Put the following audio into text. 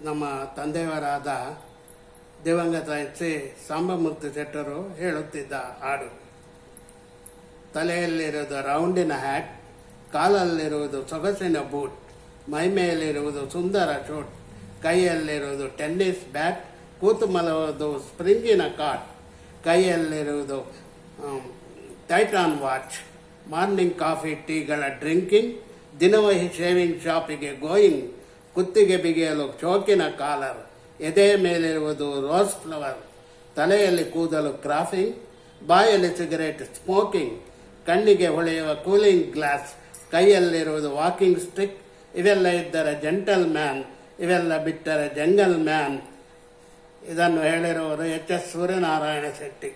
ನಮ್ಮ ತಂದೆಯವರಾದ ದಿವಂಗತ ಶ್ರೀ ಸಾಂಬಮೂರ್ತಿ ಶೆಟ್ಟರು ಹೇಳುತ್ತಿದ್ದ ಹಾಡು. ತಲೆಯಲ್ಲಿರುವುದು ರೌಂಡಿನ ಹ್ಯಾಟ್, ಕಾಲಲ್ಲಿರುವುದು ಸೊಗಸಿನ ಬೂಟ್, ಮೈಮೇಲಿರುವುದು ಸುಂದರ ಶೂಟ್, ಕೈಯಲ್ಲಿರುವುದು ಟೆನ್ನಿಸ್ ಬ್ಯಾಟ್, ಕೂತು ಮಲಗುವುದು ಸ್ಪ್ರಿಂಗಿನ ಕಾಟ್, ಕೈಯಲ್ಲಿರುವುದು ಟೈಟಾನ್ ವಾಚ್, ಮಾರ್ನಿಂಗ್ ಕಾಫಿ ಟೀಗಳ ಡ್ರಿಂಕಿಂಗ್, ದಿನವಹಿ ಶೇವಿಂಗ್ ಶಾಪಿಗೆ ಗೋಯಿಂಗ್, ಕುತ್ತಿಗೆ ಬಿಗಿಯಲು ಚೋಕಿನ ಕಾಲರ್, ಎದೆಯ ಮೇಲಿರುವುದು ರೋಸ್ ಫ್ಲವರ್, ತಲೆಯಲ್ಲಿ ಕೂದಲು ಕ್ರಾಫಿಂಗ್, ಬಾಯಲ್ಲಿ ಸಿಗರೇಟ್ ಸ್ಮೋಕಿಂಗ್, ಕಣ್ಣಿಗೆ ಹೊಳೆಯುವ ಕೂಲಿಂಗ್ ಗ್ಲಾಸ್, ಕೈಯಲ್ಲಿರುವುದು ವಾಕಿಂಗ್ ಸ್ಟಿಕ್. ಇವೆಲ್ಲ ಇದ್ದರೆ ಜೆಂಟಲ್ ಮ್ಯಾನ್, ಇವೆಲ್ಲ ಬಿಟ್ಟರೆ ಜಂಗಲ್ ಮ್ಯಾನ್. ಇದನ್ನು ಹೇಳಿರುವರು ಎಚ್ ಎಸ್ ಸೂರ್ಯನಾರಾಯಣ ಶೆಟ್ಟಿ.